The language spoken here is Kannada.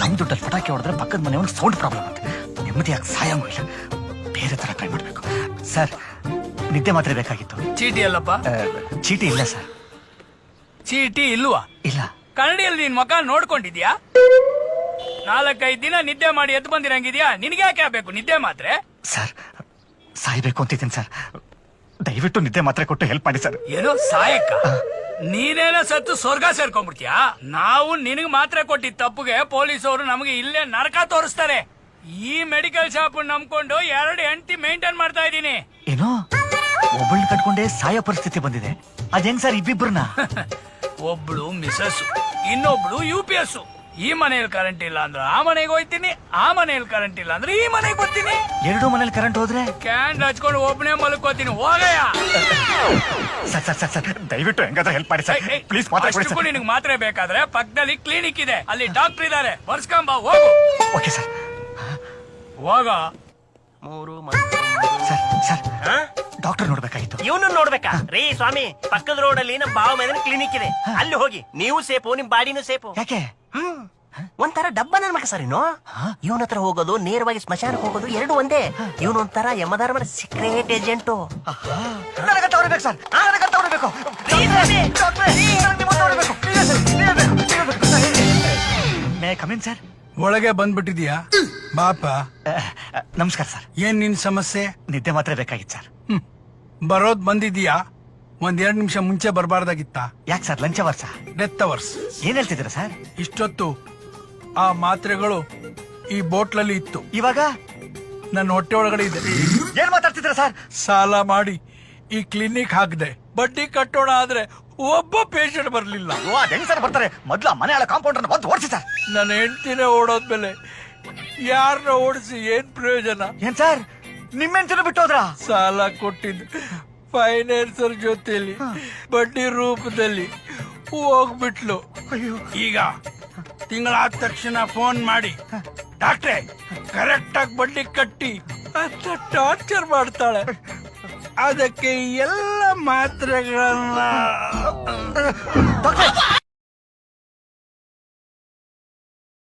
ನಮ್ ದುಡ್ಡಲ್ಲಿ ಪಟಾಕಿ ಹೊಡೆದ್ರೆ ಪಕ್ಕದ ಮನೆಯವ್ರಿಗೆ ಸೌಂಡ್ ಪ್ರಾಬ್ಲಮ್ ಅಂತ ನೆಮ್ಮದಿಯಾಗಿ ಸಾಯಂಗೂ ಇಲ್ಲ. ಬೇರೆ ತರ ಟ್ರೈ ಮಾಡ್ಬೇಕು. ಸರ್ ನಿದ್ದೆ ಮಾತ್ರ ಬೇಕಾಗಿತ್ತು. ಚೀಟಿ ಅಲ್ಲಪ್ಪ? ಚೀಟಿ ಇಲ್ಲ ಸರ್. ಚೀಟಿ ಇಲ್ವಾ? ಇಲ್ಲ. ಕನ್ನಡಿಯಲ್ಲಿ ನಿನ್ ಮಕ ನೋಡ್ಕೊಂಡಿದ್ಯಾ? 4-5 ದಿನ ನಿದ್ದೆ ಮಾಡಿ ಎದ್ದು ಬಂದಿರಂಗಿದ್ಯಾ? ನಿನ್ಗೆ ಯಾಕೆ ಆಗ್ಬೇಕು ನಿದ್ದೆ ಮಾತ್ರೆ? ಸರ್ ಸಾಯ್ಬೇಕು ಅಂತಿದ್ದೀನಿ ಸರ್, ದಯವಿಟ್ಟು ನಿದ್ದೆ ಮಾತ್ರೆ ಕೊಟ್ಟು ಹೆಲ್ಪ್ ಮಾಡಿ ಸರ್. ಏನೋ ಸಾಯಕ್ಕ? ನೀನೇನ ಸತ್ತು ಸ್ವರ್ಗ ಸೇರ್ಕೊಂಡ್ಬಿಡ್ತೀಯಾ? ನಾವು ನಿನಗ್ ಮಾತ್ರೆ ಕೊಟ್ಟಿದ್ದ ತಪ್ಪುಗೆ ಪೊಲೀಸವರು ನಮಗೆ ಇಲ್ಲೇ ನರಕ ತೋರಿಸ್ತಾರೆ. ಈ ಮೆಡಿಕಲ್ ಶಾಪ್ ನಂಬ್ಕೊಂಡು 2 ಹೆಂಡತಿ ಮೇಂಟೈನ್ ಮಾಡ್ತಾ ಇದ್ದೀನಿ. ಏನೋ ಒಬ್ಬಳನ್ನ ಕಟ್ಕೊಂಡೇ ಸಾಯೋ ಪರಿಸ್ಥಿತಿ ಬಂದಿದೆ. ಅದೇನ್ ಸರ್ ಇಬ್ಬಿಬ್ರನ್ನ? ಒಬ್ಳು ಮಿಸಸ್, ಇನ್ನೊಬ್ಳು UPS. ಈ ಮನೆಯಲ್ಲಿ ಕರೆಂಟ್ ಇಲ್ಲ ಅಂದ್ರೆ ಆ ಮನೆಗೆ ಹೋಯ್ತೀನಿ, ಆ ಮನೆಯಲ್ಲಿ ಕರೆಂಟ್ ಇಲ್ಲ ಅಂದ್ರೆ ಈ ಮನೆಗೆ ಬರ್ತೀನಿ. 2 ಮನೇಲಿ ಕರೆಂಟ್ ಹೋದ್ರೆ ಕ್ಯಾಂಡ್ ಹಚ್ಕೊಂಡು ಒಬ್ಬನೇ ಮಲ್ಕೋತೀನಿ. ಹೋಗಯ್ಯ. ಸರ್ ಸರ್ ಸರ್ ಸರ್ ದಯವಿಟ್ಟು ಹೆಂಗಾದ್ರೂ ಹೆಲ್ಪ್ ಮಾಡಿ ಸರ್ ಪ್ಲೀಸ್. ಅಷ್ಟಕ್ಕೂ ನಿನಗೆ ಮಾತ್ರೆ ಬೇಕಾದ್ರೆ ಪಕ್ಕದಲ್ಲಿ ಕ್ಲಿನಿಕ್ ಇದೆ, ಅಲ್ಲಿ ಡಾಕ್ಟರ್ ಇದಾರೆ, ಬರ್ಸ್ಕೊಂಬ ಹೋಗು. Okay sir. ಹೋಗ. ಸರ್ ಸರ್ ಡಾಕ್ಟರ್ ನೋಡ್ಬೇಕಾಗಿತ್ತು. ಇವನು ನೋಡ್ಬೇಕಾ? ರೀ ಸ್ವಾಮಿ, ಪಕ್ಕದ ರೋಡ್ ಅಲ್ಲಿ ನಮ್ಮ ಬಾವ ಮೇಲೆ ಕ್ಲಿನಿಕ್ ಇದೆ, ಅಲ್ಲಿ ಹೋಗಿ. ನೀವು ಸೇಫು, ನಿಮ್ ಬಾಡಿನೂ ಸೇಫು. ಯಾಕೆ? ಒಂಥರ ಡಬ್ಬ ನನ್ ಮಗ ಸರ್. ಇನ್ನು ಇವನ ಹತ್ರ ಹೋಗೋದು, ನೇರವಾಗಿ ಸ್ಮಶಾನಕ್ಕೆ ಹೋಗೋದು, 2 ಒಂದೇ. ಇವನು ಒಂಥರ ಯಮಧರ್ಮನ ಸೀಕ್ರೆಟ್ ಏಜೆಂಟು. ನನಗಂತ ಹೊರಬೇಕು ಸರ್, ನನಗಂತ ಹೊರಬೇಕು. May come in sir. ಒಳಗೆ ಬಂದ್ಬಿಟ್ಟಿದ್ಯಾ? ಬಾಪ. ನಮಸ್ಕಾರ ಸರ್. ಏನ್ ನಿನ್ ಸಮಸ್ಯೆ? ನಿದ್ದೆ ಮಾತ್ರ ಬೇಕಾಗಿತ್ತು ಸರ್. ಬರೋದ್ ಬಂದಿದ್ಯಾ? 1-2 ನಿಮಿಷ ಮುಂಚೆ ಬರಬಾರ್ದಾಗಿತ್ತ? ಯಾಕೆ sir lunch hours? Death hours. ಏನ್ ಹೇಳ್ತಿದ್ದೀರಾ ಸರ್? ಇಷ್ಟೊತ್ತು ಆ ಮಾತ್ರೆಗಳು ಈ ಬೋಟ್ಲಲ್ಲಿ ಇತ್ತು, ಇವಾಗ ನನ್ನ ಹೊಟ್ಟೆ ಒಳಗಡೆ ಇದೆ. ಏನ್ ಮಾತಾಡ್ತಿದ್ದೀರಾ ಸರ್? ಸಾಲ ಮಾಡಿ ಈ ಕ್ಲಿನಿಕ್ ಹಾಕಿದೆ, ಬಡ್ಡಿ ಕಟ್ಟೋಣ ಆದ್ರೆ ಒಬ್ಬ ಪೇಷಂಟ್ ಬರ್ಲಿಲ್ಲ. ಹೆಂಗ್ ಸರ್ ಬರ್ತಾರೆ? ಮೊದ್ಲು ಮನೆ ಹಳೆ ಕಾಂಪೌಂಡರ್ ಬಂದು ಓಡಿಸಿ ಸರ್. ನನ್ನ ಹೆಂಡತಿನೇ ಓಡೋದ್ಮೇಲೆ ಯಾರನ್ನ ಓಡಿಸಿ ಏನ್ ಪ್ರಯೋಜನ? ಏನ್ ಸರ್ ನಿಮ್ಮ ಹೆಂಡತಿನ ಬಿಟ್ಟು ಹೋದ್ರ? ಸಾಲ ಕೊಟ್ಟಿದ್ದು ಫೈನಾನ್ಸರ್ ಜೊತೆಲಿ ಬಡ್ಡಿ ರೂಪದಲ್ಲಿ ಹೋಗ್ಬಿಟ್ಲು. ಈಗ ತಿಂಗಳಾದ ತಕ್ಷಣ ಫೋನ್ ಮಾಡಿ, ಡಾಕ್ಟ್ರೆ ಕರೆಕ್ಟ್ ಆಗಿ ಬಡ್ಡಿ ಕಟ್ಟಿ ಅಂತ ಟಾರ್ಚರ್ ಮಾಡ್ತಾಳೆ. ಅದಕ್ಕೆ ಎಲ್ಲ ಮಾತ್ರೆಗಳನ್ನ